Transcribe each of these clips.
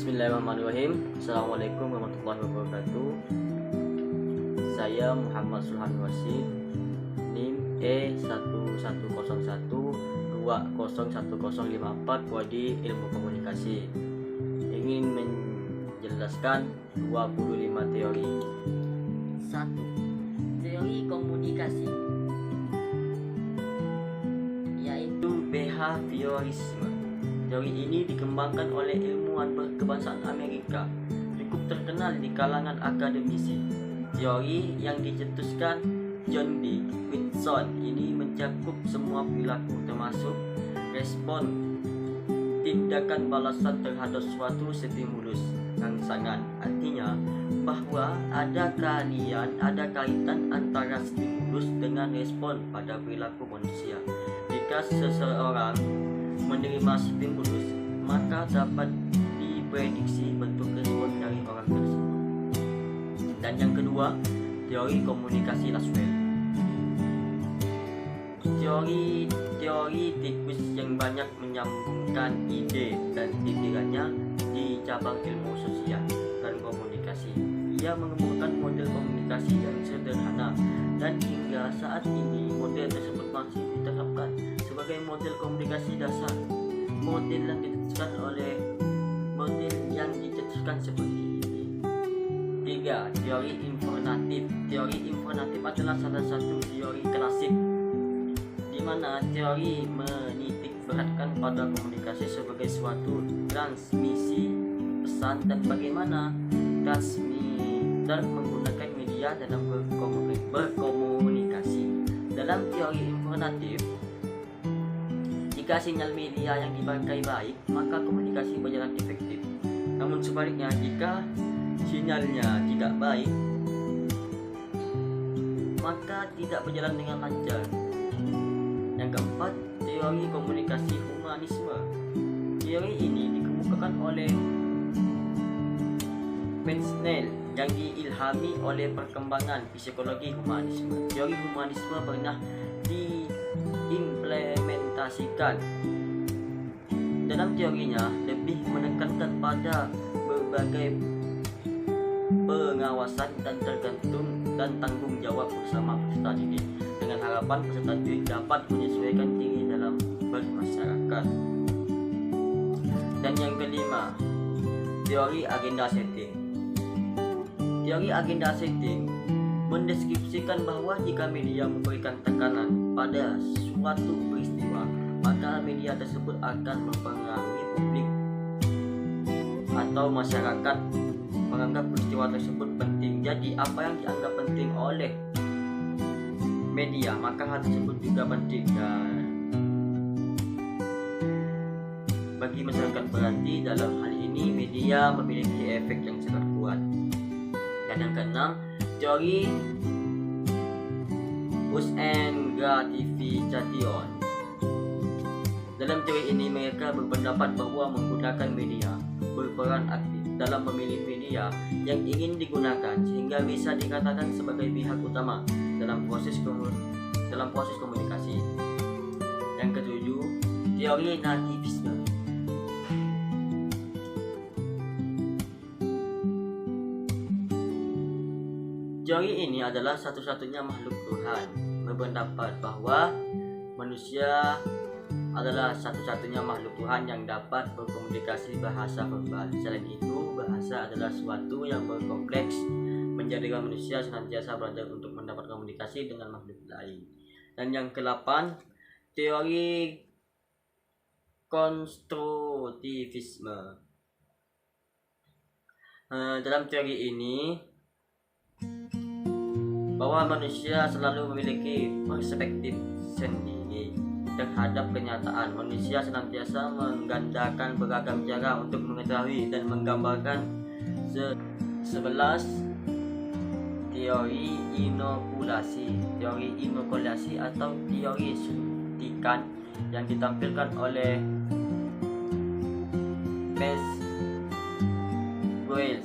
Bismillahirrahmanirrahim. Assalamualaikum warahmatullahi wabarakatuh. Saya Muhammad Sulhan Wasid, NIM E1101201054, Prodi Ilmu Komunikasi. Ingin menjelaskan 25 teori. 1. Teori komunikasi, yaitu Behaviorisme. Teori ini dikembangkan oleh ilmuwan berkebangsaan Amerika, cukup terkenal di kalangan akademisi. Teori yang dicetuskan John B. Whitson ini mencakup semua perilaku, termasuk respon tindakan balasan terhadap suatu stimulus rangsangan. Artinya bahwa ada kaitan antara stimulus dengan respon pada perilaku manusia. Jika seseorang menerima stimulus, maka dapat diprediksi bentuk respon dari orang tersebut. Dan yang kedua, teori komunikasi Laswell. Teori tikus yang banyak menyambungkan ide dan pikirannya di cabang ilmu sosial dan komunikasi. Ia mengembangkan model komunikasi yang sederhana, dan hingga saat ini model tersebut masih diterapkan sebagai model komunikasi dasar. Model yang dicetuskan seperti ini. 3. Teori informatif. Teori informatif adalah salah satu teori klasik di mana teori menitik beratkan pada komunikasi sebagai suatu transmisi pesan dan bagaimana transmitter menggunakan media dalam berkomunikasi. Dalam teori informatif, jika sinyal media yang dipakai baik, maka komunikasi berjalan efektif. Namun sebaliknya, jika sinyalnya tidak baik, maka tidak berjalan dengan lancar. Yang keempat, teori komunikasi humanisme. Teori ini dikemukakan oleh Metzner yang diilhami oleh perkembangan psikologi humanisme. Teori humanisme pernah diimplementasikan. Dalam teorinya lebih menekankan pada berbagai pengawasan dan tanggung jawab bersama peserta didik, dengan harapan peserta didik dapat menyesuaikan diri dalam bermasyarakat. Dan yang kelima, teori agenda setting. Teori agenda setting mendeskripsikan bahwa jika media memberikan tekanan pada suatu peristiwa, maka media tersebut akan mempengaruhi publik atau masyarakat menganggap peristiwa tersebut penting. Jadi apa yang dianggap penting oleh media, maka hal tersebut juga penting. Dan bagi masyarakat berarti dalam hal ini media memiliki efek yang sangat kuat. Dan yang keenam, teori push and gratification. Dalam teori ini mereka berpendapat bahwa menggunakan media berperan aktif dalam memilih media yang ingin digunakan, sehingga bisa dikatakan sebagai pihak utama dalam proses komunikasi. Yang ketujuh, teori nativisme. Teori ini adalah satu-satunya makhluk Tuhan berpendapat bahwa manusia adalah satu-satunya makhluk Tuhan yang dapat berkomunikasi bahasa verbal. Selain itu, bahasa adalah suatu yang berkompleks, menjadikan manusia senantiasa belajar untuk mendapat komunikasi dengan makhluk lain. Dan yang ke-8, teori konstruktivisme. Dalam teori ini, bahwa manusia selalu memiliki perspektif sendiri terhadap kenyataan. Manusia senantiasa menggandakan beragam cara untuk mengetahui dan menggambarkan. 11. Teori inokulasi. Teori inokulasi atau teori suntikan yang ditampilkan oleh Wells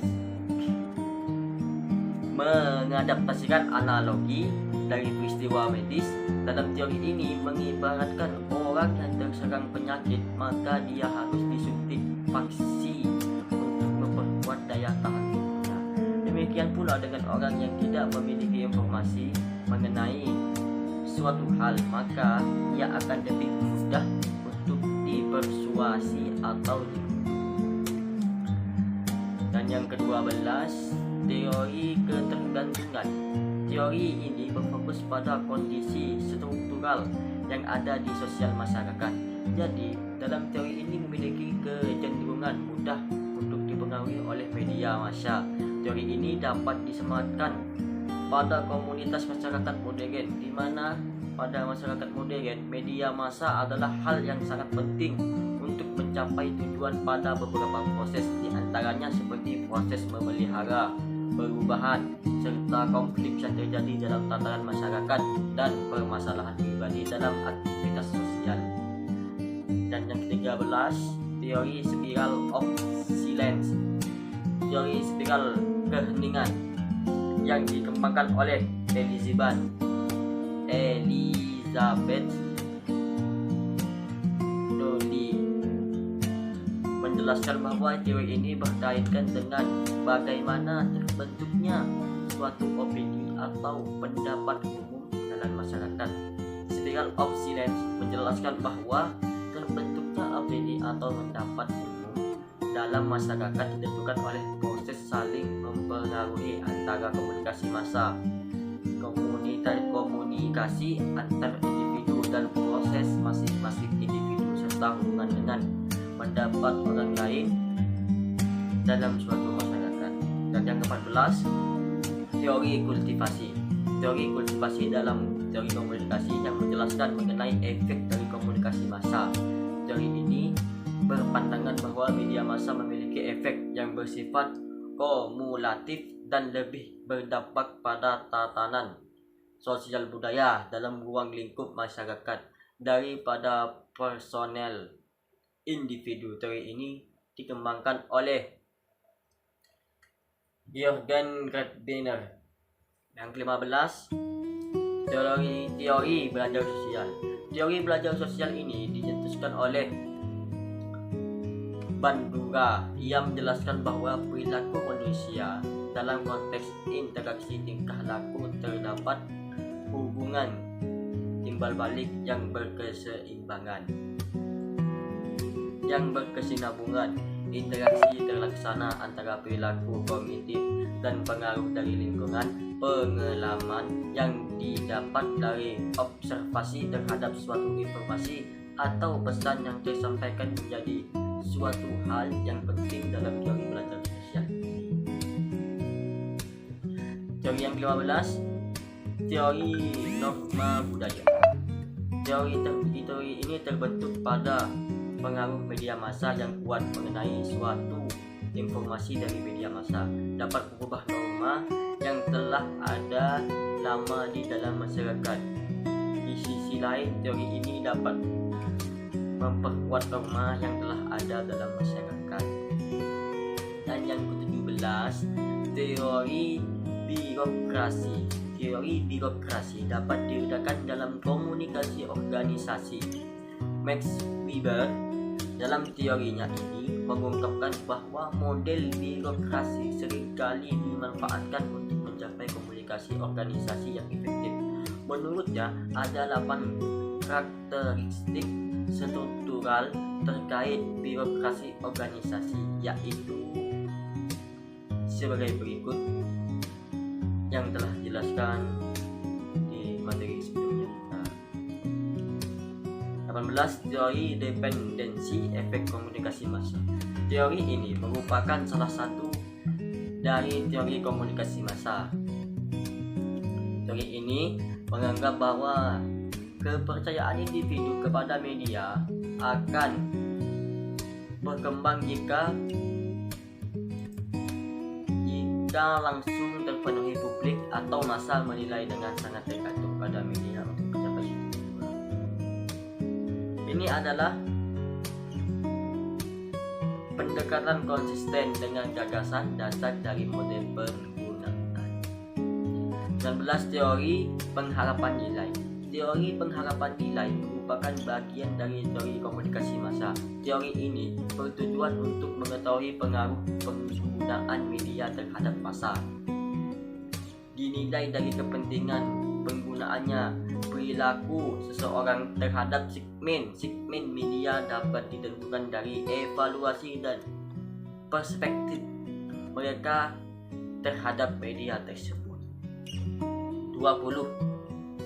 mengadaptasikan analogi dari peristiwa medis. Dalam teori ini mengibaratkan orang yang terserang penyakit, maka dia harus disuntik vaksin untuk Demikian pula dengan orang yang tidak memiliki informasi mengenai suatu hal, maka ia akan lebih mudah untuk dipersuasi atau Dan yang ke-12, teori ketergantungan. Teori ini berfokus pada kondisi struktural yang ada di sosial masyarakat. Jadi, dalam teori ini memiliki kecenderungan mudah untuk dipengaruhi oleh media massa. Teori ini dapat disematkan pada komunitas masyarakat modern, di mana pada masyarakat modern media massa adalah hal yang sangat penting untuk mencapai tujuan pada beberapa proses, di antaranya seperti proses memelihara perubahan serta konflik yang terjadi dalam tatanan masyarakat dan permasalahan pribadi dalam aktivitas sosial. Dan yang ke-13, teori spiral of silence. Teori spiral keheningan yang dikembangkan oleh Elizabeth Dodi menjelaskan bahwa teori ini berkaitan dengan bagaimana terbentuknya suatu opini atau pendapat umum dalam masyarakat. Spiral of silence menjelaskan bahwa terbentuknya opini atau pendapat umum dalam masyarakat ditentukan oleh proses saling mempengaruhi antara komunikasi massa, komunikasi antar individu, dan proses masing-masing individu serta hubungan dengan pendapat orang lain dalam suatu masyarakat. Dan yang ke-14, teori kultivasi. Teori kultivasi dalam teori komunikasi yang menjelaskan mengenai efek dari komunikasi massa. Teori ini berpandangan bahwa media massa memiliki efek yang bersifat kumulatif dan lebih berdampak pada tatanan sosial budaya dalam ruang lingkup masyarakat daripada personel individu. Teori ini dikembangkan oleh Jürgen Gardner. Yang ke-15, teori belajar sosial. Teori belajar sosial ini dicetuskan oleh Bandura. Ia menjelaskan bahwa perilaku manusia dalam konteks interaksi tingkah laku terdapat hubungan timbal balik yang berkeseimbangan, yang berkesinambungan. Interaksi terlaksana antara perilaku kognitif dan pengaruh dari lingkungan, pengalaman yang didapat dari observasi terhadap suatu informasi atau pesan yang disampaikan menjadi suatu hal yang penting dalam teori belajar sosial. Teori yang ke-15, teori norma budaya. Teori ini terbentuk pada pengaruh media massa yang kuat mengenai suatu informasi dari media massa dapat mengubah norma yang telah ada lama di dalam masyarakat. Di sisi lain, teori ini dapat memperkuat norma yang telah ada dalam masyarakat. Dan yang ke-17, teori birokrasi. Teori birokrasi dapat diletakkan dalam komunikasi organisasi. Max Weber dalam teorinya ini mengungkapkan bahwa model birokrasi seringkali dimanfaatkan untuk mencapai komunikasi organisasi yang efektif. Menurutnya, ada 8 karakteristik struktural terkait birokrasi organisasi, yaitu sebagai berikut yang telah dijelaskan di materi sebelumnya. 18, teori dependensi efek komunikasi massa. Teori ini merupakan salah satu dari teori komunikasi massa. Teori ini menganggap bahwa kepercayaan individu kepada media akan berkembang jika langsung terpenuhi publik atau massa menilai dengan sangat tergantung pada media untuk mencapai tujuan. Ini adalah pendekatan konsisten dengan gagasan dasar dari model penggunaan. 19, teori pengharapan nilai. Teori pengharapan nilai merupakan bagian dari teori komunikasi massa. Teori ini bertujuan untuk mengetahui pengaruh penggunaan media terhadap massa. dinilai dari kepentingan penggunaannya. Perilaku seseorang terhadap segmen media dapat ditentukan dari evaluasi dan perspektif mereka terhadap media tersebut. 20.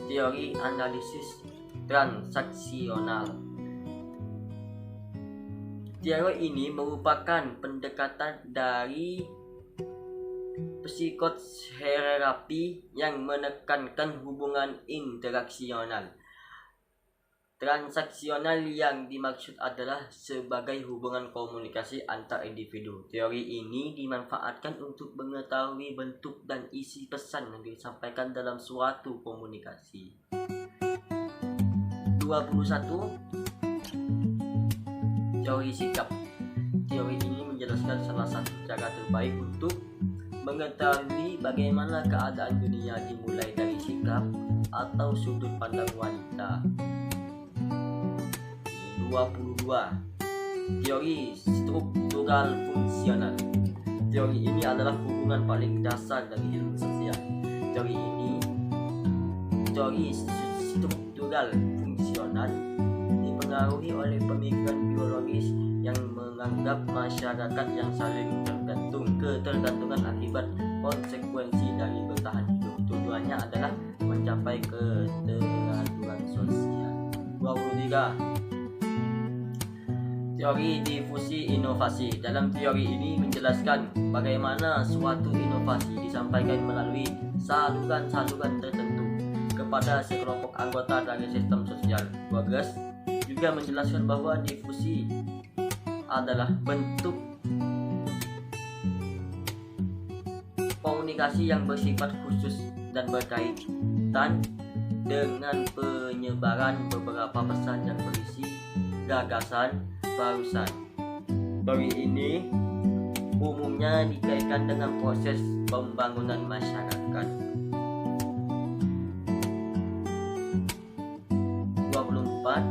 Teori analisis transaksional. Teori ini merupakan pendekatan dari psikoterapi yang menekankan hubungan interaksional. Transaksional yang dimaksud adalah sebagai hubungan komunikasi antar individu. Teori ini dimanfaatkan untuk mengetahui bentuk dan isi pesan yang disampaikan dalam suatu komunikasi. 21. Teori sikap. Teori ini menjelaskan salah satu cara terbaik untuk mengetahui bagaimana keadaan dunia dimulai dari sikap atau sudut pandang wanita. 22. Teori struktural fungsional. Teori ini adalah hubungan paling dasar dari ilmu sosial. Teori struktural fungsional dipengaruhi oleh pemikiran biologis yang menganggap masyarakat yang saling ketergantungan akibat konsekuensi dari bertahan hidup. Tujuannya adalah mencapai keteraturan sosial. 23. Teori difusi inovasi. Dalam teori ini menjelaskan bagaimana suatu inovasi disampaikan melalui saluran-saluran tertentu kepada sekelompok anggota dari sistem sosial. 12. Juga menjelaskan bahwa difusi adalah bentuk komunikasi yang bersifat khusus dan berkaitan dengan penyebaran beberapa pesan yang berisi gagasan barusan. Teori ini umumnya dikaitkan dengan proses pembangunan masyarakat. 24.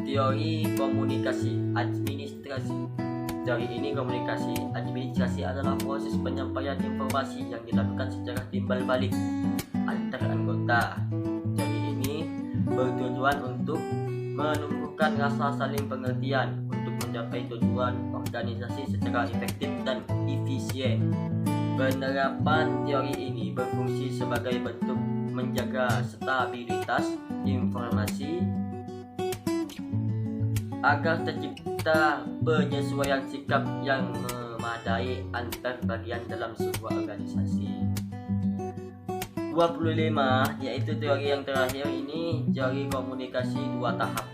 Teori komunikasi administrasi. Teori ini komunikasi administrasi adalah proses penyampaian informasi yang dilakukan secara timbal balik antar anggota. Teori ini bertujuan untuk menumbuhkan rasa saling pengertian untuk mencapai tujuan organisasi secara efektif dan efisien. Penerapan teori ini berfungsi sebagai bentuk menjaga stabilitas informasi agar tercipta penyesuaian sikap yang memadai antar bagian dalam sebuah organisasi. 25, yaitu teori yang terakhir ini, teori komunikasi 2 tahap.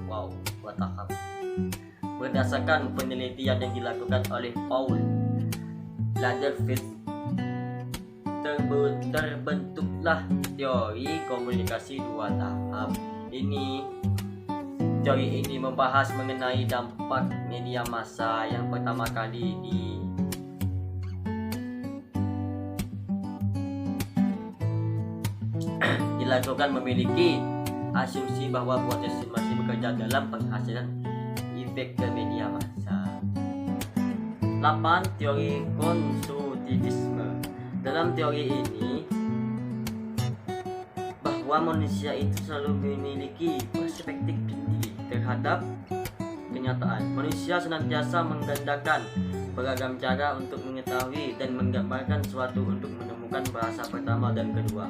Wow, 2 tahap. Berdasarkan penelitian yang dilakukan oleh Paul Lagerfeld, terbentuklah teori komunikasi 2 tahap. Teori ini membahas mengenai dampak media massa yang pertama kali dilakukan, memiliki asumsi bahwa proses masih bekerja dalam penghasilan efek ke media massa. 8. Teori konstruktivisme. Dalam teori ini bahwa manusia itu selalu memiliki perspektif tinggi terhadap kenyataan. Manusia senantiasa menggandakan beragam cara untuk mengetahui dan menggambarkan sesuatu untuk menemukan bahasa pertama dan kedua.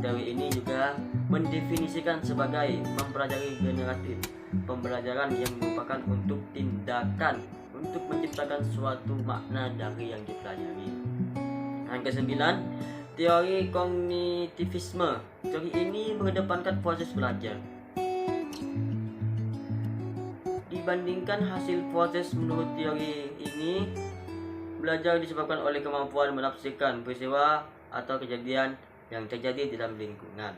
Teori ini juga mendefinisikan sebagai mempelajari generatif, pembelajaran yang merupakan untuk tindakan untuk menciptakan suatu makna dari yang dipelajari. Yang ke-9, teori kognitivisme. Teori ini mengedepankan proses belajar dibandingkan hasil proses. Menurut teori ini, belajar disebabkan oleh kemampuan menafsirkan peristiwa atau kejadian yang terjadi dalam lingkungan.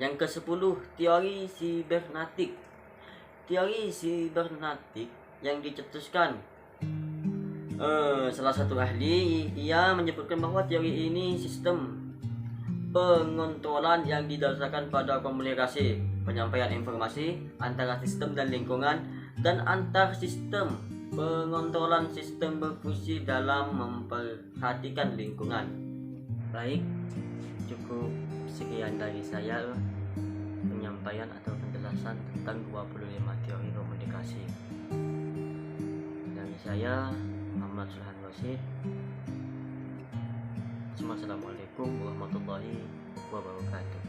Yang ke-10, teori sibernetik. Teori sibernetik yang dicetuskan salah satu ahli, ia menyebutkan bahwa teori ini sistem pengontrolan yang didasarkan pada komunikasi, penyampaian informasi antara sistem dan lingkungan, dan antar sistem. Pengontrolan sistem berfungsi dalam memperhatikan lingkungan, Baik, cukup sekian dari saya penyampaian atau penjelasan tentang 25 teori komunikasi dari saya, Muhammad Sulhan Rosid. Assalamualaikum warahmatullahi wabarakatuh.